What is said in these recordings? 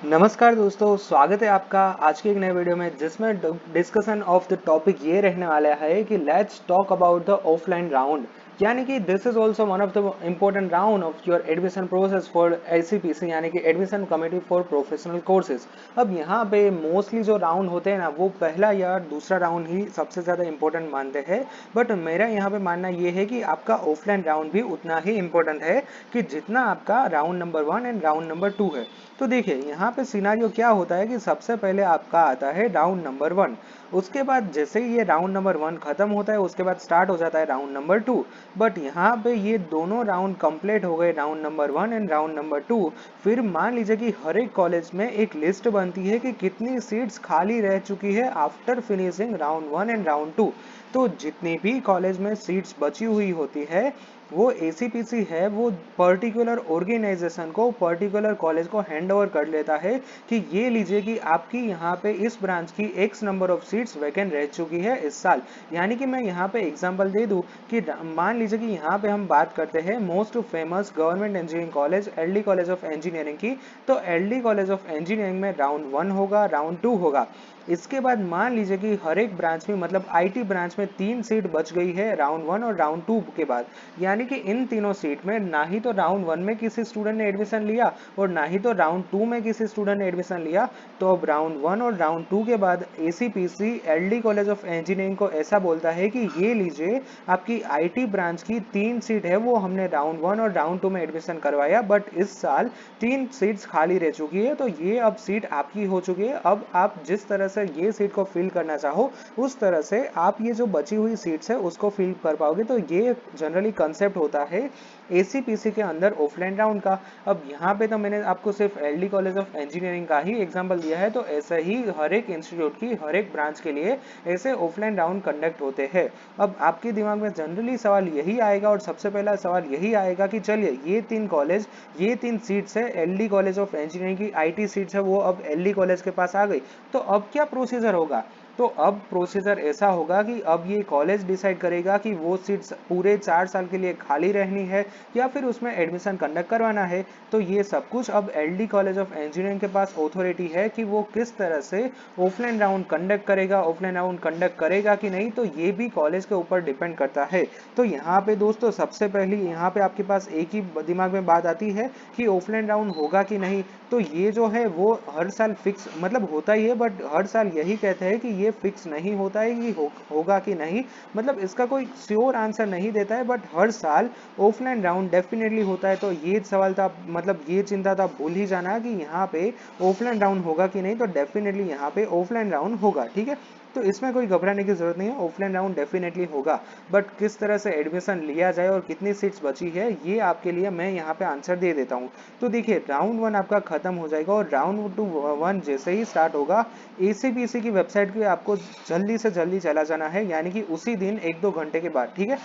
नमस्कार दोस्तों, स्वागत है आपका आज के एक नए वीडियो में जिसमें डिस्कशन ऑफ द टॉपिक ये रहने वाला है कि let's talk about the offline round. यानी कि this is also one of the important round of your admission process for ACPC यानी कि admission committee for professional courses. अब यहाँ पे मोस्टली जो राउंड होते हैं ना वो पहला या दूसरा राउंड ही सबसे ज़्यादा इंपॉर्टेंट मानते हैं। बट मेरा यहाँ पे मानना ये है कि आपका ऑफलाइन राउंड भी उतना ही इम्पोर्टेंट है कि जितना आपका round number 1 and round number 2 है। तो देखिए यहाँ पे सिनारियो क्या होता है कि सबसे पहले आपका आता है राउंड नंबर 1। उसके बाद जैसे ही ये राउंड नंबर 1 खत्म होता है उसके बाद स्टार्ट हो जाता है राउंड नंबर 2। बट यहाँ पे ये दोनों राउंड कंप्लीट हो गए, round number 1 and round number 2। फिर मान लीजिए कि हर एक कॉलेज में एक लिस्ट बनती है कि कितनी सीट्स खाली रह चुकी है after finishing round 1 and round 2। तो जितनी भी कॉलेज में सीट्स बची हुई होती है वो एसीपीसी है वो पर्टिकुलर ऑर्गेनाइजेशन को, पर्टिकुलर कॉलेज को हैंड ओवर कर लेता है कि ये लीजिए कि आपकी यहाँ पे इस ब्रांच की x number of seats vacant रह चुकी है इस साल। यानी कि मैं यहाँ पे एग्जांपल दे दूं कि मान लीजिए कि यहाँ पे हम बात करते हैं most famous government engineering college LD college of engineering की। तो एलडी कॉलेज ऑफ इंजीनियरिंग में राउंड 1 होगा, राउंड 2 होगा। इसके बाद मान लीजिए कि हर एक ब्रांच में मतलब आईटी ब्रांच में 3 सीट बच गई है राउंड 1 और राउंड 2 के बाद। यानी कि इन तीनों सीट में ना ही तो राउंड 1 में किसी स्टूडेंट ने एडमिशन लिया और ना ही तो राउंड 2 में किसी स्टूडेंट ने एडमिशन लिया। तो अब राउंड 1 और राउंड 2 के बाद ACPC LD college of engineering को ऐसा बोलता है कि ये लीजिए आपकी आईटी ब्रांच की 3 सीट है वो हमने राउंड 1 और राउंड 2 में एडमिशन करवाया, बट इस साल 3 सीट्स खाली रह चुकी है तो ये अब सीट आपकी हो चुकी है। अब आप जिस तरह से ये सीट को फिल करना चाहो उस तरह से आप ये जो बची हुई सीट्स है उसको फिल कर पाओगे। तो ये जनरली कंसेप्ट होता है एसीपीसी के अंदर ऑफलाइन राउंड का। अब यहाँ पे तो मैंने आपको सिर्फ एलडी कॉलेज ऑफ इंजीनियरिंग का ही एग्जांपल दिया है, तो ऐसे ही हर एक इंस्टीट्यूट की हर एक ब्रांच के लिए ऐसे ऑफलाइन राउंड कंडक्ट होते हैं। अब आपके दिमाग में जनरली सवाल यही आएगा और सबसे पहला सवाल यही आएगा कि चलिए ये 3 कॉलेज, ये 3 सीट्स है, एलडी कॉलेज ऑफ इंजीनियरिंग की आईटी सीट्स है वो अब एलडी कॉलेज के पास आ गई, तो अब क्या प्रोसीजर होगा। तो अब प्रोसीजर ऐसा होगा कि अब ये कॉलेज डिसाइड करेगा कि वो सीट्स पूरे 4 साल के लिए खाली रहनी है या फिर उसमें एडमिशन कंडक्ट करवाना है। तो ये सब कुछ अब एलडी कॉलेज ऑफ इंजीनियरिंग के पास ऑथोरिटी है कि वो किस तरह से ऑफलाइन राउंड कंडक्ट करेगा, ऑफलाइन राउंड कंडक्ट करेगा कि नहीं, तो ये भी कॉलेज के ऊपर डिपेंड करता है। तो यहाँ पे दोस्तों सबसे पहली यहाँ पे आपके पास एक ही दिमाग में बात आती है कि ऑफलाइन राउंड होगा कि नहीं। तो ये जो है वो हर साल फिक्स मतलब होता ही है, बट हर साल यही कहते हैं कि ये फिक्स नहीं होता है कि होगा कि नहीं। मतलब इसका कोई श्योर आंसर नहीं देता है, बट हर साल ऑफलाइन राउंड डेफिनेटली होता है। तो ये सवाल था मतलब ये चिंता था भूल ही जाना कि यहाँ पे ऑफलाइन राउंड होगा कि नहीं, तो डेफिनेटली यहाँ पे ऑफलाइन राउंड होगा। ठीक है, तो इसमें कोई घबराने की जरूरत नहीं है, ऑफलाइन राउंड डेफिनेटली होगा। बट किस तरह से एडमिशन लिया जाए और कितनी सीट्स बची है ये आपके लिए मैं यहाँ पे आंसर दे देता हूँ। तो देखिए राउंड 1 आपका खत्म हो जाएगा और राउंड 1 जैसे ही स्टार्ट होगा एसीपीसी की वेबसाइट पे आपको जल्दी से जल्दी चला जाना है, यानी कि उसी दिन 1-2 घंटे के बाद। ठीक है,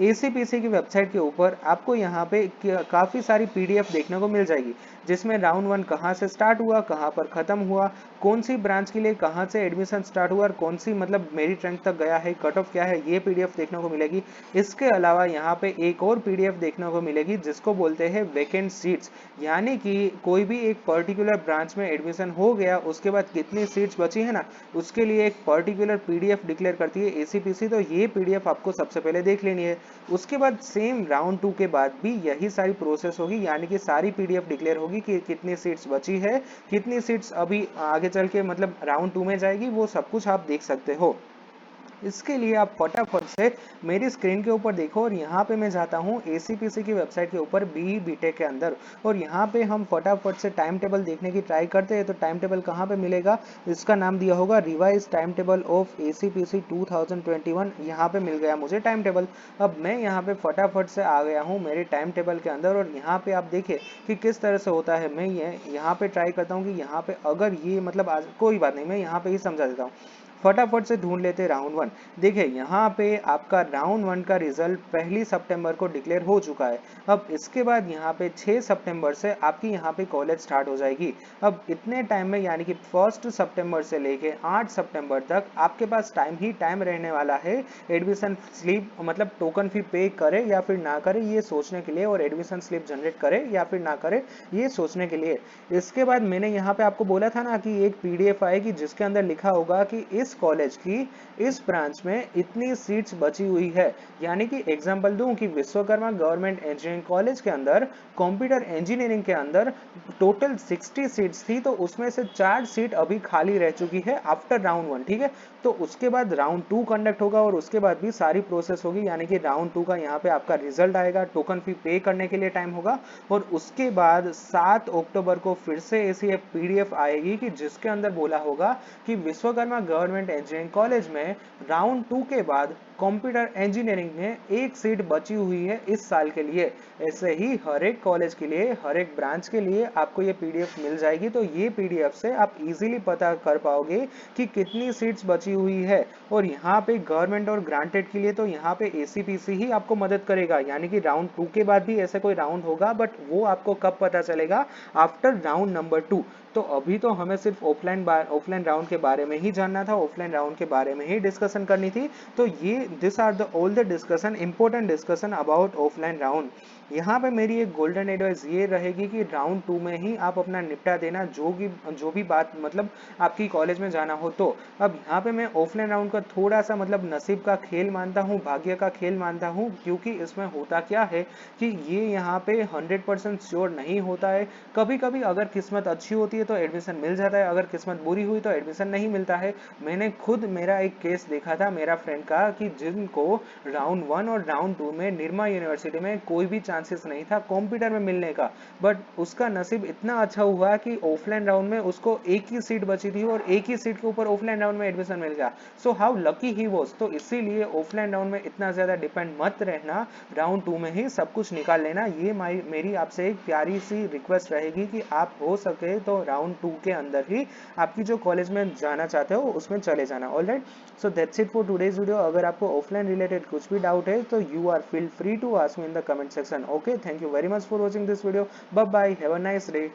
एसीपीसी की वेबसाइट के ऊपर आपको यहाँ पे काफ़ी सारी पीडीएफ देखने को मिल जाएगी जिसमें राउंड 1 कहाँ से स्टार्ट हुआ, कहाँ पर खत्म हुआ, कौन सी ब्रांच के लिए कहाँ से एडमिशन स्टार्ट हुआ और कौन सी मतलब मेरिट रैंक तक गया है, कट ऑफ क्या है, ये पीडीएफ देखने को मिलेगी। इसके अलावा यहाँ पे एक और पीडीएफ देखने को मिलेगी जिसको बोलते हैं वैकेंट सीट्स। यानी कि कोई भी एक पर्टिकुलर ब्रांच में एडमिशन हो गया उसके बाद कितनी सीट्स बची है ना, उसके लिए एक पर्टिकुलर पीडीएफ डिक्लेयर करती है एसीपीसी। तो ये पीडीएफ आपको सबसे पहले देख लेनी है। उसके बाद सेम राउंड 2 के बाद भी यही सारी प्रोसेस होगी, यानी कि सारी पीडीएफ डिक्लेयर होगी कि कितनी सीट्स बची है, कितनी सीट्स अभी आगे चल के मतलब राउंड 2 में जाएगी, वो सब कुछ आप देख सकते हो। इसके लिए आप फटाफट से मेरी स्क्रीन के ऊपर देखो और यहाँ पे मैं जाता हूँ एसीपीसी की वेबसाइट के ऊपर बीई बीटेक के अंदर, और यहाँ पे हम फटाफट से टाइम टेबल देखने की ट्राई करते हैं। तो टाइम टेबल कहाँ पे मिलेगा, इसका नाम दिया होगा revise time table of ACPC 2021। यहाँ पे मिल गया मुझे टाइम टेबल। अब मैं यहाँ पे फटाफट से आ गया हूँ मेरे टाइम टेबल के अंदर और यहाँ पे आप देखिए कि किस तरह से होता है। मैं ये यहाँ पे ट्राई करता हूँ कि यहाँ पे अगर ये मतलब आज कोई बात नहीं, मैं यहाँ पे ही समझा देता हूँ। फटाफट से ढूंढ लेते राउंड 1। देखिए यहाँ पे आपका राउंड 1 का रिजल्ट 1 सितंबर को डिक्लेयर हो चुका है। अब इसके बाद यहाँ पे 6 सितंबर से आपकी यहाँ पे कॉलेज स्टार्ट हो जाएगी। अब इतने टाइम में यानी कि 1 सितंबर से लेके 8 सितंबर तक आपके पास टाइम ही टाइम रहने वाला है एडमिशन स्लिप मतलब टोकन फी पे करे या फिर ना करे ये सोचने के लिए, और एडमिशन स्लिप जनरेट करे या फिर ना करे ये सोचने के लिए। इसके बाद मैंने यहाँ पे आपको बोला था ना कि एक पीडीएफ आएगी जिसके अंदर लिखा होगा कि इस कॉलेज की इस ब्रांच में इतनी सीट्स बची हुई है। यानी कि एग्जांपल दूं कि विश्वकर्मा गवर्नमेंट इंजीनियरिंग कॉलेज के अंदर कंप्यूटर इंजीनियरिंग के अंदर टोटल 60 सीट्स थी, तो उसमें से 4 सीट अभी खाली रह चुकी है आफ्टर राउंड 1। ठीक है, तो उसके बाद राउंड 2 कंडक्ट होगा और उसके बाद भी सारी प्रोसेस होगी, यानी कि राउंड 2 का यहाँ पे आपका रिजल्ट आएगा, टोकन फी पे करने के लिए टाइम होगा, और उसके बाद 7 अक्टूबर को फिर से ऐसी एक पीडीएफ आएगी कि जिसके अंदर बोला होगा कि विश्वकर्मा गवर्नमेंट इंजीनियरिंग कॉलेज में राउंड 2 के बाद कंप्यूटर इंजीनियरिंग में एक सीट बची हुई है इस साल के लिए। ऐसे ही हर एक कॉलेज के लिए, हर एक ब्रांच के लिए आपको ये पीडीएफ मिल जाएगी। तो ये पीडीएफ से आप इजीली पता कर पाओगे कि कितनी सीट्स बची हुई है। और यहाँ पे गवर्नमेंट और ग्रांटेड के लिए तो यहाँ पे एसीपीसी ही आपको मदद करेगा, यानी कि राउंड 2 के बाद भी ऐसे कोई राउंड होगा, बट वो आपको कब पता चलेगा, आफ्टर राउंड नंबर 2। तो अभी तो हमें सिर्फ ऑफलाइन राउंड के बारे में ही जानना था, ऑफलाइन राउंड के बारे में ही डिस्कशन करनी थी। तो ये this are the all the discussion, important discussion about offline round. यहाँ पे मेरी एक गोल्डन एडवाइस ये रहेगी कि राउंड 2 में ही आप अपना निपटा देना, जो भी बात मतलब आपकी कॉलेज में जाना हो। तो अब यहाँ पे मैं ऑफलाइन राउंड का थोड़ा सा मतलब नसीब का खेल मानता हूँ, भाग्य का खेल मानता हूँ, क्योंकि इसमें होता क्या है कि ये यहाँ पे 100% श्योर नहीं होता है। कभी कभी अगर किस्मत अच्छी होती है तो एडमिशन मिल जाता है, अगर किस्मत बुरी हुई तो एडमिशन नहीं मिलता है। मैंने खुद मेरा एक केस देखा था मेरा फ्रेंड का कि जिनको राउंड 1 और राउंड 2 में निर्मा यूनिवर्सिटी में कोई भी चांसेस नहीं था कंप्यूटर में मिलने का, बट उसका नसीब इतना अच्छा हुआ कि ऑफलाइन राउंड में उसको एक ही सीट बची थी और एक ही सीट के ऊपर ऑफलाइन राउंड में एडमिशन मिल गया। So how lucky he was. तो इसीलिए ऑफलाइन राउंड में इतना ज्यादा डिपेंड मत रहना, राउंड 2 में ही सब कुछ निकाल लेना। ये मेरी आपसे एक प्यारी सी रिक्वेस्ट रहेगी कि आप हो सके तो राउंड 2 के अंदर ही आपकी जो कॉलेज में जाना चाहते हो उसमें चले जाना। Alright, so that's it for today's video. अगर आपको ऑफलाइन रिलेटेड कुछ भी डाउट है तो you are feel free to ask me in the comment section. Okay, thank you very much for watching this video. Bye bye, have a nice day.